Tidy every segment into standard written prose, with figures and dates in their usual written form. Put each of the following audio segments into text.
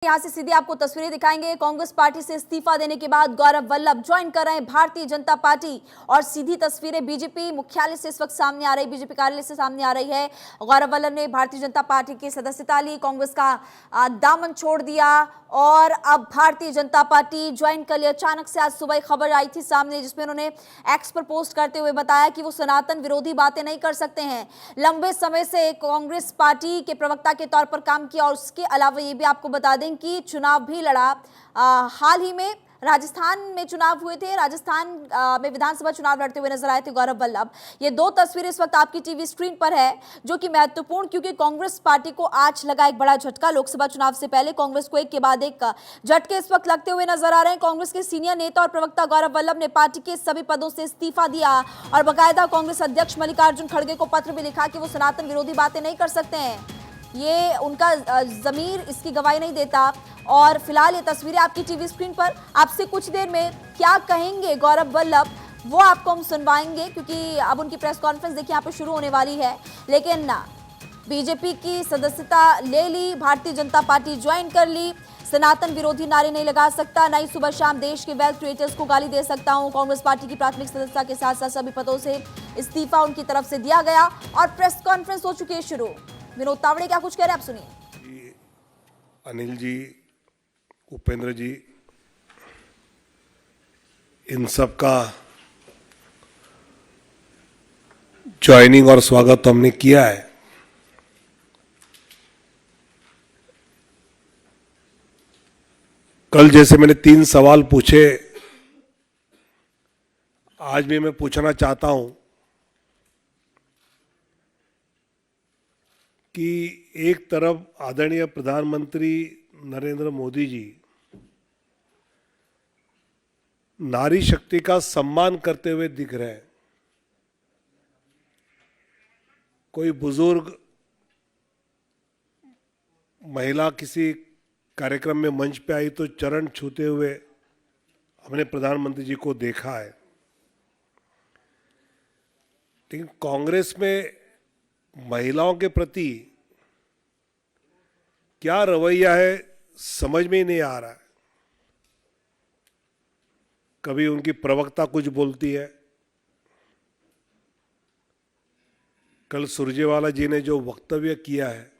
यहां से सीधी आपको तस्वीरें दिखाएंगे। कांग्रेस पार्टी से इस्तीफा देने के बाद गौरव वल्लभ ज्वाइन कर रहे हैं भारतीय जनता पार्टी और सीधी तस्वीरें बीजेपी मुख्यालय से इस वक्त सामने आ रही, बीजेपी कार्यालय से सामने आ रही है। गौरव वल्लभ ने भारतीय जनता पार्टी की सदस्यता ली, कांग्रेस का दामन छोड़ दिया और अब भारतीय जनता पार्टी ज्वाइन कर ली। अचानक से आज सुबह खबर आई थी सामने जिसमें उन्होंने एक्स पर पोस्ट करते हुए बताया कि वो सनातन विरोधी बातें नहीं कर सकते हैं। लंबे समय से कांग्रेस पार्टी के प्रवक्ता के तौर पर काम किया और उसके अलावा ये भी आपको बता दें कि चुनाव भी लड़ा। हाल ही में राजस्थान में चुनाव हुए थे, राजस्थान में विधानसभा चुनाव लड़ते हुए नजर आए थे गौरव वल्लभ। ये दो तस्वीरें इस वक्त आपकी टीवी स्क्रीन पर है जो कि महत्वपूर्ण, क्योंकि कांग्रेस पार्टी को आज लगा एक बड़ा झटका। लोकसभा चुनाव से पहले कांग्रेस को एक के बाद एक झटके इस वक्त लगते हुए नजर आ रहे हैं। कांग्रेस के सीनियर नेता और प्रवक्ता गौरव वल्लभ ने पार्टी के सभी पदों से इस्तीफा दिया और बाकायदा कांग्रेस अध्यक्ष मल्लिकार्जुन खड़गे को पत्र भी लिखा कि वो सनातन विरोधी बातें नहीं कर सकते हैं, ये उनका जमीर इसकी गवाही नहीं देता। और फिलहाल ये तस्वीरें आपकी टीवी स्क्रीन पर, आपसे कुछ देर में क्या कहेंगे गौरव वल्लभ वो आपको हम सुनवाएंगे, क्योंकि अब उनकी प्रेस कॉन्फ्रेंस देखिए यहाँ पे शुरू होने वाली है। लेकिन बीजेपी की सदस्यता ले ली, भारतीय जनता पार्टी ज्वाइन कर ली, सनातन विरोधी नारे नहीं लगा सकता, नहीं सुबह शाम देश के वेल्थ क्रिएटर्स को गाली दे सकता हूं। कांग्रेस पार्टी की प्राथमिक सदस्यता के साथ साथ सभी पदों से इस्तीफा उनकी तरफ से दिया गया और प्रेस कॉन्फ्रेंस हो चुकी है शुरू। विनोद तावड़े क्या कुछ कह रहे हैं, आप सुनिए। अनिल जी, उपेंद्र जी, इन सब का ज्वाइनिंग और स्वागत तो हमने किया है। कल जैसे मैंने 3 सवाल पूछे, आज भी मैं पूछना चाहता हूं कि एक तरफ आदरणीय प्रधानमंत्री नरेंद्र मोदी जी नारी शक्ति का सम्मान करते हुए दिख रहे हैं। कोई बुजुर्ग महिला किसी कार्यक्रम में मंच पे आई तो चरण छूते हुए हमने प्रधानमंत्री जी को देखा है, लेकिन कांग्रेस में महिलाओं के प्रति क्या रवैया है समझ में ही नहीं आ रहा है। कभी उनकी प्रवक्ता कुछ बोलती है, कल सुरजेवाला जी ने जो वक्तव्य किया है,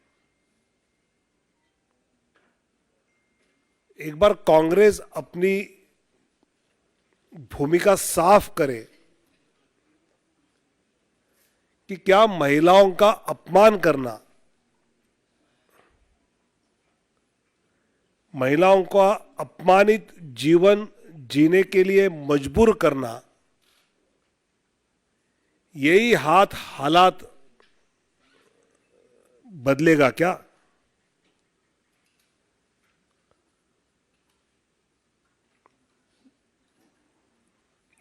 एक बार कांग्रेस अपनी भूमिका साफ करे कि क्या महिलाओं का अपमान करना, महिलाओं का अपमानित जीवन जीने के लिए मजबूर करना, यही हालात बदलेगा क्या?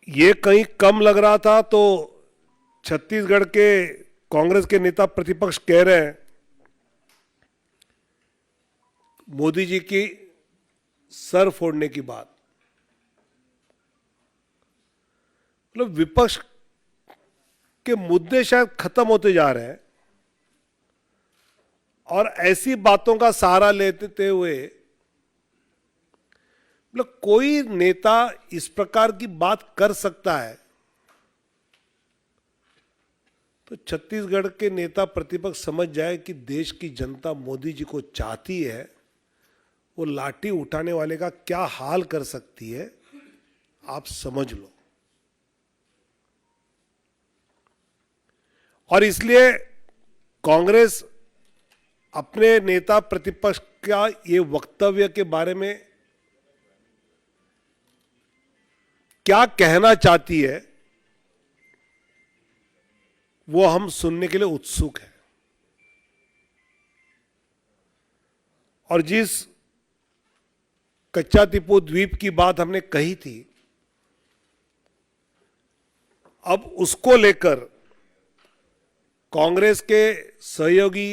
ये कहीं कम लग रहा था तो छत्तीसगढ़ के कांग्रेस के नेता प्रतिपक्ष कह रहे हैं मोदी जी की सर फोड़ने की बात। मतलब विपक्ष के मुद्दे शायद खत्म होते जा रहे हैं और ऐसी बातों का सहारा लेते हुए मतलब कोई नेता इस प्रकार की बात कर सकता है तो छत्तीसगढ़ के नेता प्रतिपक्ष समझ जाए कि देश की जनता मोदी जी को चाहती है, वो लाठी उठाने वाले का क्या हाल कर सकती है, आप समझ लो। और इसलिए कांग्रेस अपने नेता प्रतिपक्ष का ये वक्तव्य के बारे में क्या कहना चाहती है वो हम सुनने के लिए उत्सुक हैं। और जिस कच्चा टीपू द्वीप की बात हमने कही थी, अब उसको लेकर कांग्रेस के सहयोगी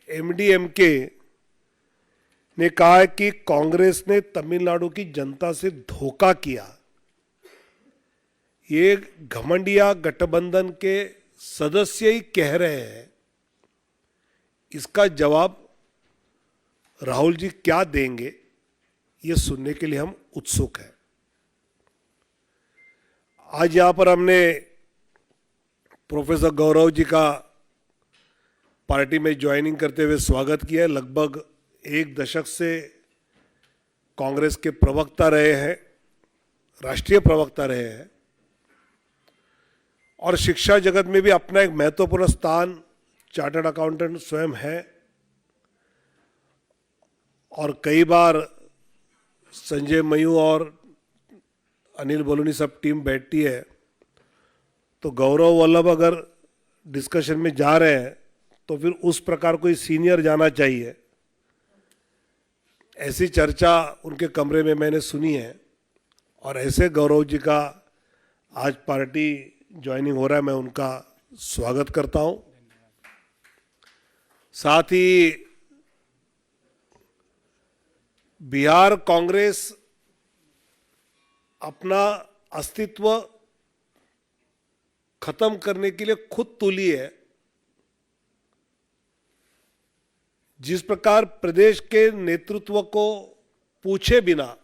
एमडीएमके ने कहा है कि कांग्रेस ने तमिलनाडु की जनता से धोखा किया। ये घमंडिया गठबंधन के सदस्य ही कह रहे हैं, इसका जवाब राहुल जी क्या देंगे, ये सुनने के लिए हम उत्सुक हैं। आज यहां पर हमने प्रोफेसर गौरव जी का पार्टी में ज्वाइनिंग करते हुए स्वागत किया है। लगभग एक दशक से कांग्रेस के प्रवक्ता रहे हैं, राष्ट्रीय प्रवक्ता रहे हैं, और शिक्षा जगत में भी अपना एक महत्वपूर्ण स्थान चार्टर्ड अकाउंटेंट स्वयं है। और कई बार संजय मयूर और अनिल बलूनी सब टीम बैठती है तो गौरव वल्लभ अगर डिस्कशन में जा रहे हैं तो फिर उस प्रकार कोई सीनियर जाना चाहिए। ऐसी चर्चा उनके कमरे में मैंने सुनी है और ऐसे गौरव जी का आज पार्टी ज्वाइनिंग हो रहा है, मैं उनका स्वागत करता हूं। साथ ही बिहार कांग्रेस अपना अस्तित्व खत्म करने के लिए खुद तुली है। जिस प्रकार प्रदेश के नेतृत्व को पूछे बिना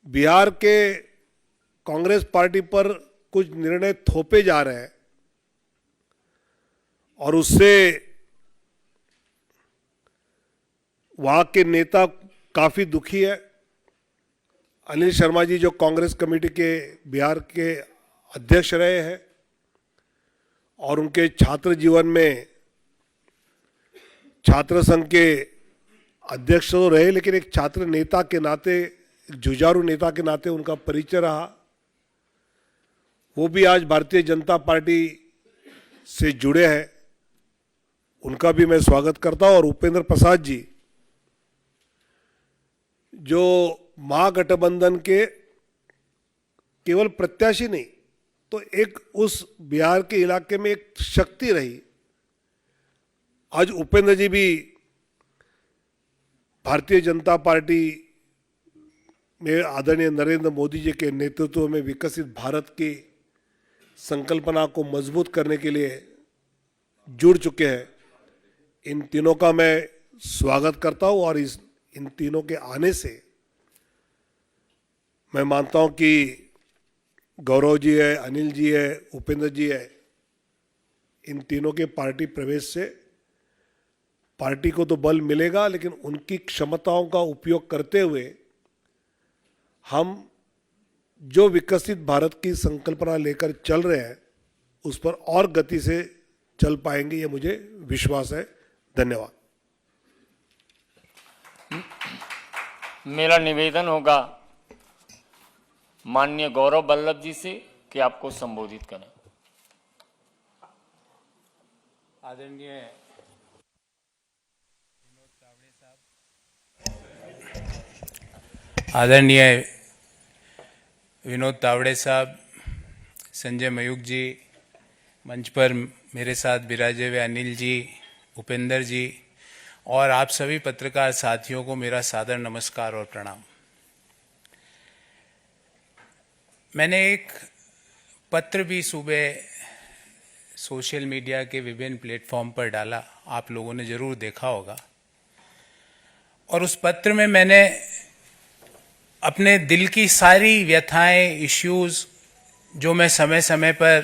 बिहार के कांग्रेस पार्टी पर कुछ निर्णय थोपे जा रहे हैं और उससे वहां के नेता काफी दुखी है। अनिल शर्मा जी जो कांग्रेस कमेटी के बिहार के अध्यक्ष रहे हैं और उनके छात्र जीवन में छात्र संघ के अध्यक्ष तो रहे, लेकिन एक छात्र नेता के नाते, एक जुझारू नेता के नाते उनका परिचय रहा। वो भी आज भारतीय जनता पार्टी से जुड़े हैं, उनका भी मैं स्वागत करता हूं। और उपेंद्र प्रसाद जी जो महागठबंधन के केवल प्रत्याशी नहीं तो एक उस बिहार के इलाके में एक शक्ति रही। आज उपेंद्र जी भी भारतीय जनता पार्टी में आदरणीय नरेंद्र मोदी जी के नेतृत्व में विकसित भारत की संकल्पना को मजबूत करने के लिए जुड़ चुके हैं। इन तीनों का मैं स्वागत करता हूं और इन तीनों के आने से मैं मानता हूं कि गौरव जी है, अनिल जी है, उपेंद्र जी है, इन तीनों के पार्टी प्रवेश से पार्टी को तो बल मिलेगा, लेकिन उनकी क्षमताओं का उपयोग करते हुए हम जो विकसित भारत की संकल्पना लेकर चल रहे हैं उस पर और गति से चल पाएंगे, ये मुझे विश्वास है। धन्यवाद। मेरा निवेदन होगा माननीय गौरव वल्लभ जी से कि आपको संबोधित करें। आदरणीय विनोद तावड़े साहब, संजय मयूख जी, मंच पर मेरे साथ विराजे हुए अनिल जी, उपेंद्र जी और आप सभी पत्रकार साथियों को मेरा सादर नमस्कार और प्रणाम। मैंने एक पत्र भी सुबह सोशल मीडिया के विभिन्न प्लेटफॉर्म पर डाला, आप लोगों ने जरूर देखा होगा। और उस पत्र में मैंने अपने दिल की सारी व्यथाएं, इश्यूज जो मैं समय समय पर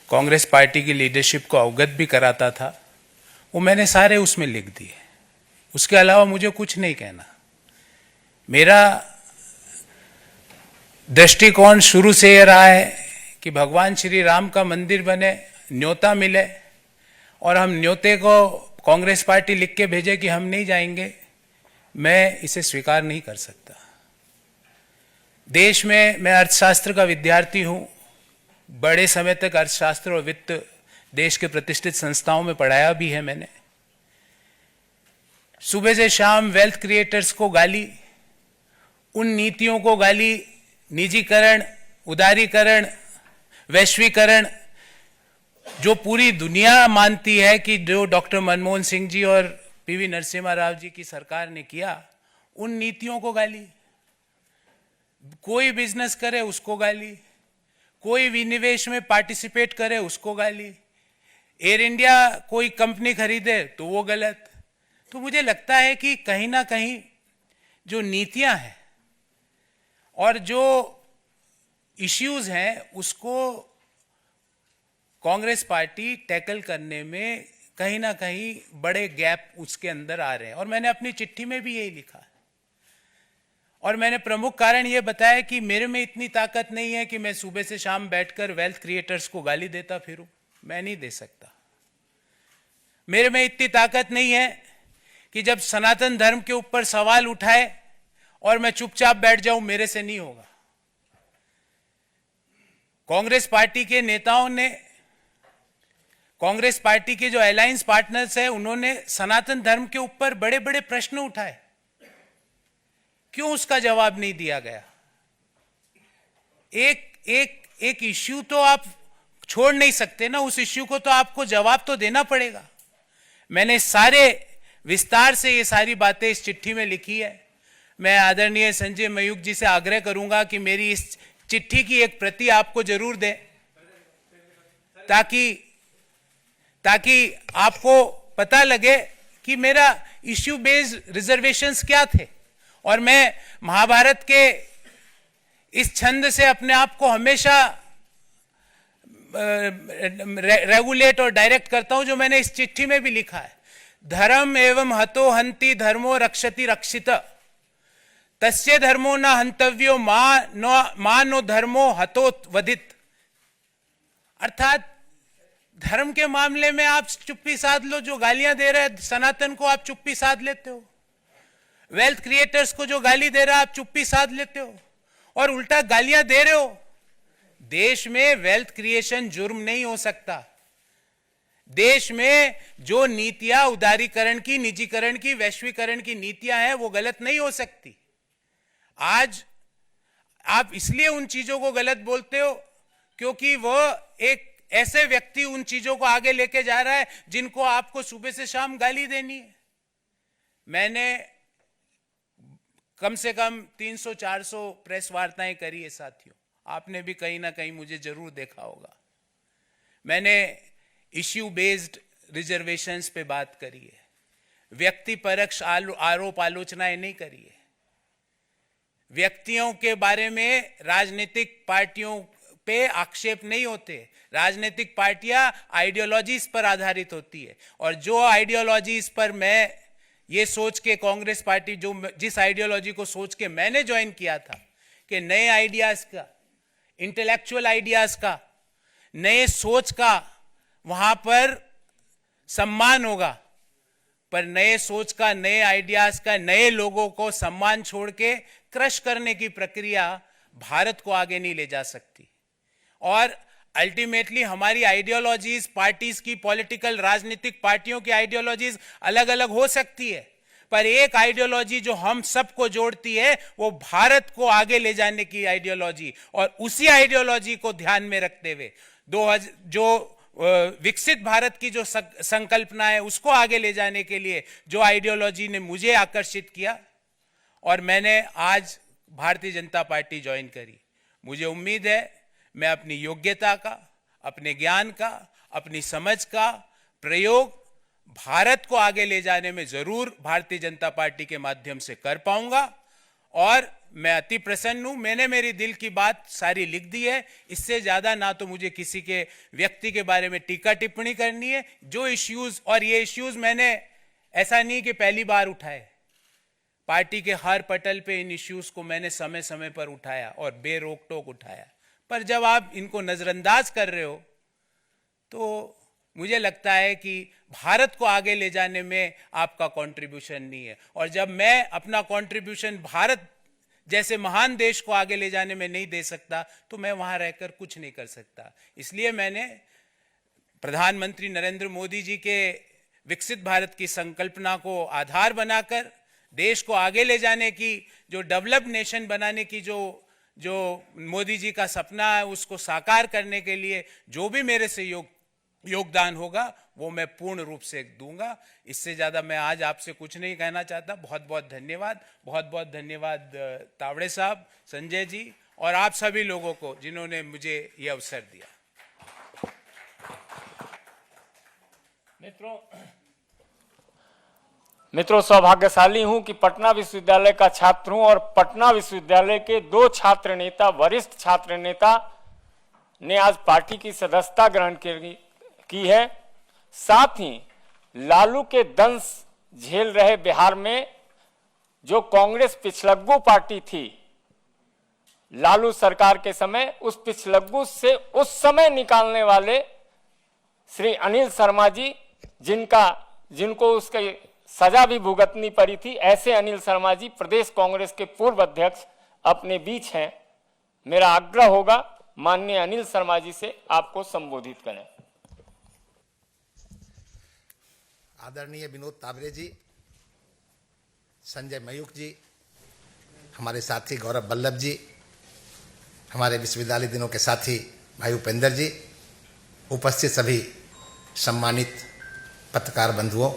कांग्रेस पार्टी की लीडरशिप को अवगत भी कराता था, वो मैंने सारे उसमें लिख दिए। उसके अलावा मुझे कुछ नहीं कहना। मेरा दृष्टिकोण शुरू से ये रहा है कि भगवान श्री राम का मंदिर बने, न्योता मिले और हम न्योते को कांग्रेस पार्टी लिख के भेजे कि हम नहीं जाएंगे, मैं इसे स्वीकार नहीं कर सकता। देश में मैं अर्थशास्त्र का विद्यार्थी हूं, बड़े समय तक अर्थशास्त्र और वित्त देश के प्रतिष्ठित संस्थाओं में पढ़ाया भी है मैंने। सुबह से शाम वेल्थ क्रिएटर्स को गाली, उन नीतियों को गाली, निजीकरण, उदारीकरण, वैश्वीकरण, जो पूरी दुनिया मानती है कि जो डॉक्टर मनमोहन सिंह जी और पीवी नरसिम्हा राव जी की सरकार ने किया, उन नीतियों को गाली। कोई बिजनेस करे उसको गाली, कोई विनिवेश में पार्टिसिपेट करे उसको गाली। एयर इंडिया कोई कंपनी खरीदे तो वो गलत। तो मुझे लगता है कि कहीं ना कहीं जो नीतियां हैं और जो इश्यूज हैं उसको कांग्रेस पार्टी टैकल करने में कहीं ना कहीं बड़े गैप उसके अंदर आ रहे हैं। और मैंने अपनी चिट्ठी में भी यही लिखा है। और मैंने प्रमुख कारण यह बताया कि मेरे में इतनी ताकत नहीं है कि मैं सुबह से शाम बैठकर वेल्थ क्रिएटर्स को गाली देता फिरूं। मैं नहीं दे सकता। मेरे में इतनी ताकत नहीं है कि जब सनातन धर्म के ऊपर सवाल उठाए और मैं चुपचाप बैठ जाऊं, मेरे से नहीं होगा। कांग्रेस पार्टी के नेताओं ने, कांग्रेस पार्टी के जो अलायंस पार्टनर्स हैं, उन्होंने सनातन धर्म के ऊपर बड़े बड़े प्रश्न उठाए। क्यों उसका जवाब नहीं दिया गया? एक इश्यू तो आप छोड़ नहीं सकते ना, उस इश्यू को तो आपको जवाब तो देना पड़ेगा। मैंने सारे विस्तार से ये सारी बातें इस चिट्ठी में लिखी है। मैं आदरणीय संजय मयूख जी से आग्रह करूंगा कि मेरी इस चिट्ठी की एक प्रति आपको जरूर दें, ताकि आपको पता लगे कि मेरा इश्यू बेस्ड रिजर्वेशंस क्या थे। और मैं महाभारत के इस छंद से अपने आप को हमेशा रेगुलेट और डायरेक्ट करता हूं, जो मैंने इस चिट्ठी में भी लिखा है। धर्म एवं हतो हंति धर्मो रक्षति रक्षित, तस्य धर्मो न हंतव्यो मा नो धर्मो हतो वधित। अर्थात धर्म के मामले में आप चुप्पी साध लो। जो गालियां दे रहे हैं सनातन को, आप चुप्पी साध लेते हो। वेल्थ क्रिएटर्स को जो गाली दे रहा है, आप चुप्पी साध लेते हो और उल्टा गालियां दे रहे हो। देश में वेल्थ क्रिएशन जुर्म नहीं हो सकता। देश में जो नीतियां उदारीकरण की, निजीकरण की, वैश्वीकरण की नीतियां हैं, वो गलत नहीं हो सकती। आज आप इसलिए उन चीजों को गलत बोलते हो क्योंकि वो एक ऐसे व्यक्ति उन चीजों को आगे लेके जा रहा है जिनको आपको सुबह से शाम गाली देनी है। मैंने कम से कम 300-400 प्रेस वार्ताएं करी है साथियों। आपने भी कहीं ना कहीं मुझे जरूर देखा होगा। मैंने इश्यू बेस्ड रिजर्वेशंस पे बात करी है। व्यक्ति परक्ष आरोप आलोचनाएं नहीं करी है। व्यक्तियों के बारे में राजनीतिक पार्टियों पे आक्षेप नहीं होते। राजनीतिक पार्टियां आइडियोलॉजीज पर आधारित होती है। और जो आइडियोलॉजीज पर मैं ये सोच के, कांग्रेस पार्टी जिस आइडियोलॉजी को सोच के मैंने ज्वाइन किया था कि नए आइडियाज का, इंटेलेक्चुअल आइडियाज का, नए सोच का वहां पर सम्मान होगा, पर नए सोच का, नए आइडियाज का, नए लोगों को सम्मान छोड़ के क्रश करने की प्रक्रिया भारत को आगे नहीं ले जा सकती। और अल्टीमेटली हमारी आइडियोलॉजीज, पार्टीज की, पॉलिटिकल राजनीतिक पार्टियों की आइडियोलॉजीज अलग अलग हो सकती है, पर एक आइडियोलॉजी जो हम सबको जोड़ती है वो भारत को आगे ले जाने की आइडियोलॉजी। और उसी आइडियोलॉजी को ध्यान में रखते हुए जो विकसित भारत की जो संकल्पना है उसको आगे ले जाने के लिए जो आइडियोलॉजी ने मुझे आकर्षित किया और मैंने आज भारतीय जनता पार्टी ज्वाइन करी। मुझे उम्मीद है मैं अपनी योग्यता का, अपने ज्ञान का, अपनी समझ का प्रयोग भारत को आगे ले जाने में जरूर भारतीय जनता पार्टी के माध्यम से कर पाऊंगा। और मैं अति प्रसन्न हूं। मैंने मेरी दिल की बात सारी लिख दी है। इससे ज्यादा ना तो मुझे किसी के व्यक्ति के बारे में टीका टिप्पणी करनी है। जो इश्यूज, और ये इश्यूज मैंने ऐसा नहीं कि पहली बार उठाए, पार्टी के हर पटल पे इन इश्यूज को मैंने समय समय पर उठाया और बेरोक टोक उठाया। पर जब आप इनको नजरअंदाज कर रहे हो तो मुझे लगता है कि भारत को आगे ले जाने में आपका कंट्रीब्यूशन नहीं है। और जब मैं अपना कंट्रीब्यूशन भारत जैसे महान देश को आगे ले जाने में नहीं दे सकता तो मैं वहां रहकर कुछ नहीं कर सकता। इसलिए मैंने प्रधानमंत्री नरेंद्र मोदी जी के विकसित भारत की संकल्पना को आधार बनाकर देश को आगे ले जाने की, जो डेवलप्ड नेशन बनाने की जो मोदी जी का सपना है उसको साकार करने के लिए जो भी मेरे से योगदान होगा वो मैं पूर्ण रूप से दूंगा। इससे ज्यादा मैं आज आपसे कुछ नहीं कहना चाहता। बहुत बहुत धन्यवाद। बहुत बहुत धन्यवाद तावड़े साहब, संजय जी और आप सभी लोगों को जिन्होंने मुझे ये अवसर दिया। मित्रों, सौभाग्यशाली हूं कि पटना विश्वविद्यालय का छात्र हूं और पटना विश्वविद्यालय के 2 छात्र नेता, वरिष्ठ छात्र नेता ने आज पार्टी की सदस्यता ग्रहण की है। साथ ही लालू के दंश झेल रहे बिहार में जो कांग्रेस पिछलग्गू पार्टी थी, लालू सरकार के समय उस पिछलग्गू से उस समय निकालने वाले श्री अनिल शर्मा जी, जिनको उसके सजा भी भुगतनी पड़ी थी, ऐसे अनिल शर्मा जी प्रदेश कांग्रेस के पूर्व अध्यक्ष अपने बीच हैं। मेरा आग्रह होगा माननीय अनिल शर्मा जी से आपको संबोधित करें। आदरणीय विनोद तावरे जी, संजय मयूख जी, हमारे साथी गौरव वल्लभ जी, हमारे विश्वविद्यालय दिनों के साथी भाई उपेंद्र जी, उपस्थित सभी सम्मानित पत्रकार बंधुओं,